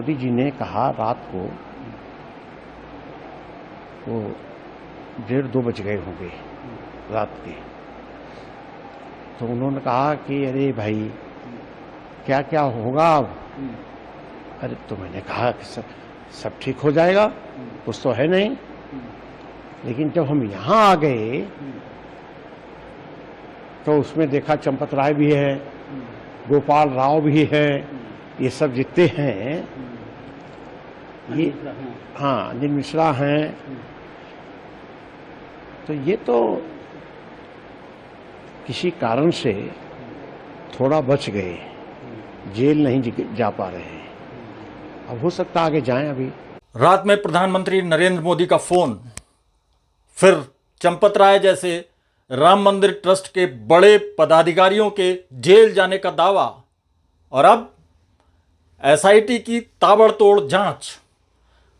मोदी जी ने कहा रात को वो 1:30-2 बज गए होंगे रात के, तो उन्होंने कहा कि अरे भाई क्या क्या होगा अब। अरे तो मैंने कहा कि सब ठीक हो जाएगा, कुछ तो है नहीं। लेकिन जब हम यहाँ आ गए तो उसमें देखा चंपत राय भी है, गोपाल राव भी है, ये सब जितने हैं, ये हाँ अनिल मिश्रा हैं, तो ये तो किसी कारण से थोड़ा बच गए, जेल नहीं जा पा रहे हैं। अब हो सकता आगे जाएं। अभी रात में प्रधानमंत्री नरेंद्र मोदी का फोन, फिर चंपत राय जैसे राम मंदिर ट्रस्ट के बड़े पदाधिकारियों के जेल जाने का दावा, और अब एसआईटी की ताबड़तोड़ जांच।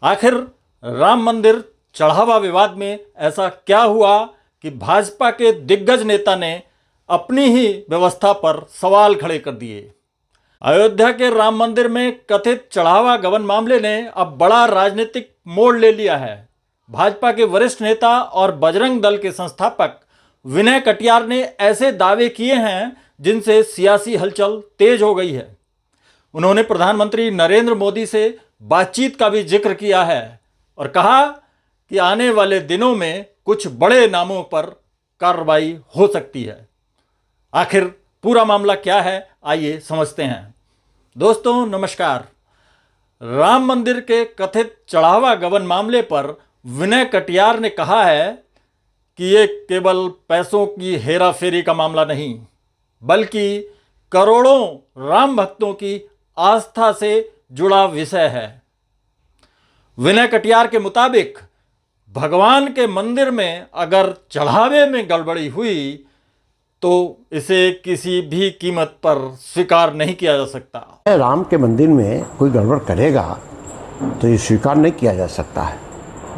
आखिर राम मंदिर चढ़ावा विवाद में ऐसा क्या हुआ कि भाजपा के दिग्गज नेता ने अपनी ही व्यवस्था पर सवाल खड़े कर दिए। अयोध्या के राम मंदिर में कथित चढ़ावा गबन मामले ने अब बड़ा राजनीतिक मोड़ ले लिया है। भाजपा के वरिष्ठ नेता और बजरंग दल के संस्थापक विनय कटियार ने ऐसे दावे किए हैं जिनसे सियासी हलचल तेज हो गई है। उन्होंने प्रधानमंत्री नरेंद्र मोदी से बातचीत का भी जिक्र किया है और कहा कि आने वाले दिनों में कुछ बड़े नामों पर कार्रवाई हो सकती है। आखिर पूरा मामला क्या है, आइए समझते हैं। दोस्तों नमस्कार। राम मंदिर के कथित चढ़ावा गबन मामले पर विनय कटियार ने कहा है कि ये केवल पैसों की हेराफेरी का मामला नहीं, बल्कि करोड़ों राम भक्तों की आस्था से जुड़ा विषय है। विनय कटियार के मुताबिक भगवान के मंदिर में अगर चढ़ावे में गड़बड़ी हुई तो इसे किसी भी कीमत पर स्वीकार नहीं किया जा सकता। राम के मंदिर में कोई गड़बड़ करेगा तो ये स्वीकार नहीं किया जा सकता है,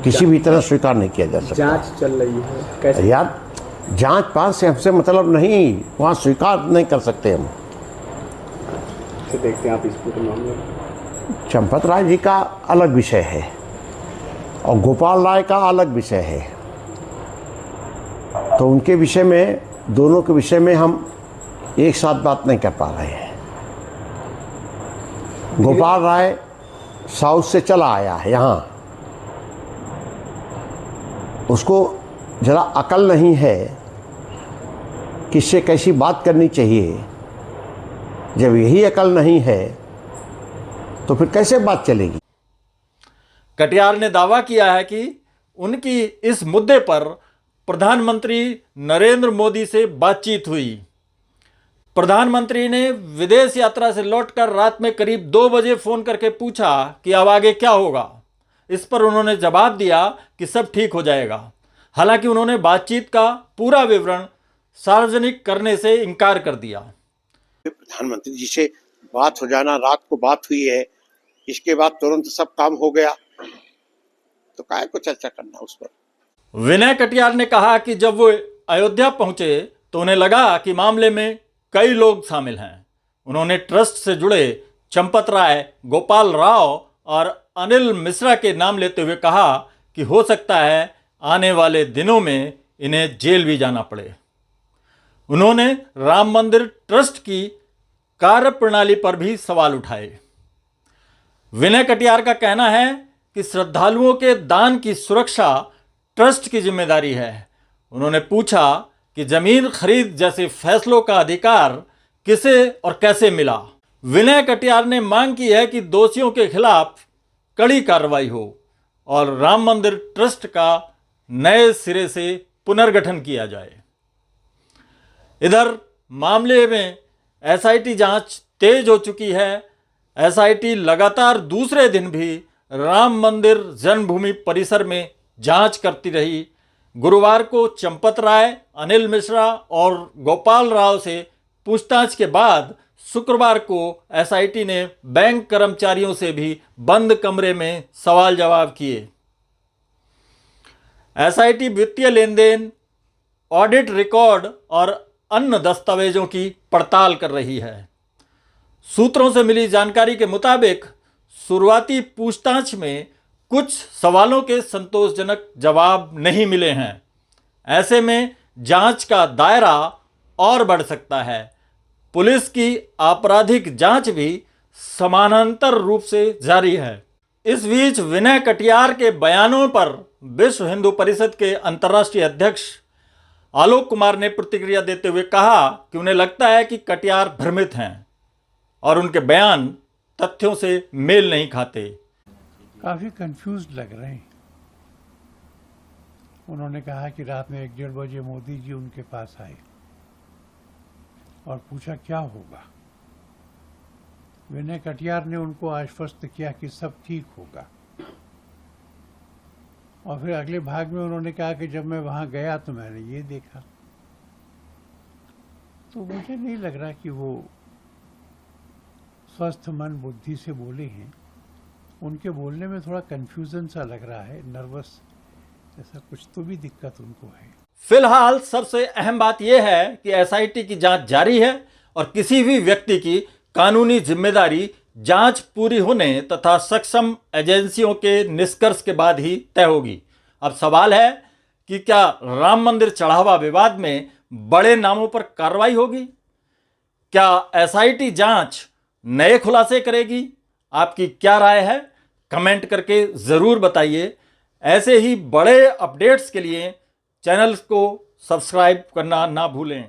किसी भी तरह स्वीकार नहीं किया जा सकता। जांच चल रही है कैसे? यार जांच पास से हमसे मतलब नहीं, वहाँ स्वीकार नहीं कर सकते हम। तो देखते हैं आप इस पूरे मामले में। चंपत राय जी का अलग विषय है और गोपाल राय का अलग विषय है, तो उनके विषय में, दोनों के विषय में हम एक साथ बात नहीं कर पा रहे हैं। गोपाल राय साउथ से चला आया है यहाँ, उसको जरा अकल नहीं है किससे कैसी बात करनी चाहिए। जब यही अकल नहीं है तो फिर कैसे बात चलेगी। कटियार ने दावा किया है कि उनकी इस मुद्दे पर प्रधानमंत्री नरेंद्र मोदी से बातचीत हुई। प्रधानमंत्री ने विदेश यात्रा से लौटकर रात में करीब 2 बजे फोन करके पूछा कि अब आगे क्या होगा। इस पर उन्होंने जवाब दिया कि सब ठीक हो जाएगा। हालांकि उन्होंने बातचीत का पूरा विवरण सार्वजनिक करने से इनकार कर दिया। प्रधानमंत्री जी से बात हो जाना, रात को बात हुई है, इसके बाद तुरंत सब काम हो गया, तो काहे को चर्चा करना उस पर। विनय कटियार ने कहा कि जब वो अयोध्या पहुंचे तो उन्हें लगा कि मामले में कई लोग शामिल हैं। उन्होंने ट्रस्ट से जुड़े चंपत राय, गोपाल राव और अनिल मिश्रा के नाम लेते हुए कहा कि हो सकता है आने वाले दिनों में इन्हें जेल भी जाना पड़े। उन्होंने राम मंदिर ट्रस्ट की कार्यप्रणाली पर भी सवाल उठाए। विनय कटियार का कहना है कि श्रद्धालुओं के दान की सुरक्षा ट्रस्ट की जिम्मेदारी है। उन्होंने पूछा कि जमीन खरीद जैसे फैसलों का अधिकार किसे और कैसे मिला। विनय कटियार ने मांग की है कि दोषियों के खिलाफ कड़ी कार्रवाई हो और राम मंदिर ट्रस्ट का नए सिरे से पुनर्गठन किया जाए। इधर मामले में एसआईटी जांच तेज हो चुकी है। एसआईटी लगातार दूसरे दिन भी राम मंदिर जन्मभूमि परिसर में जांच करती रही। गुरुवार को चंपत राय, अनिल मिश्रा और गोपाल राव से पूछताछ के बाद शुक्रवार को एसआईटी ने बैंक कर्मचारियों से भी बंद कमरे में सवाल जवाब किए। एसआईटी वित्तीय लेन देन, ऑडिट रिकॉर्ड और अन्य दस्तावेजों की पड़ताल कर रही है। सूत्रों से मिली जानकारी के मुताबिक शुरुआती पूछताछ में कुछ सवालों के संतोषजनक जवाब नहीं मिले हैं। ऐसे में जांच का दायरा और बढ़ सकता है। पुलिस की आपराधिक जांच भी समानांतर रूप से जारी है। इस बीच विनय कटियार के बयानों पर विश्व हिंदू परिषद के अंतर्राष्ट्रीय अध्यक्ष आलोक कुमार ने प्रतिक्रिया देते हुए कहा कि उन्हें लगता है कि कटियार भ्रमित हैं और उनके बयान तथ्यों से मेल नहीं खाते। काफ़ी कंफ्यूज लग रहे हैं। उन्होंने कहा कि रात में 1-1:30 बजे मोदी जी उनके पास आए और पूछा क्या होगा। विनय कटियार ने उनको आश्वस्त किया कि सब ठीक होगा और फिर अगले भाग में उन्होंने कहा कि जब मैं वहां गया तो मैंने ये देखा। तो मुझे नहीं लग रहा कि वो स्वस्थ मन बुद्धि से बोले हैं। उनके बोलने में थोड़ा कंफ्यूजन सा लग रहा है, नर्वस ऐसा कुछ तो भी दिक्कत उनको है। फिलहाल सबसे अहम बात यह है कि एसआईटी की जांच जारी है और किसी भी व्यक्ति की कानूनी जिम्मेदारी जांच पूरी होने तथा सक्षम एजेंसियों के निष्कर्ष के बाद ही तय होगी। अब सवाल है कि क्या राम मंदिर चढ़ावा विवाद में बड़े नामों पर कार्रवाई होगी? क्या एसआईटी जांच नए खुलासे करेगी? आपकी क्या राय है? कमेंट करके ज़रूर बताइए। ऐसे ही बड़े अपडेट्स के लिए चैनल को सब्सक्राइब करना ना भूलें।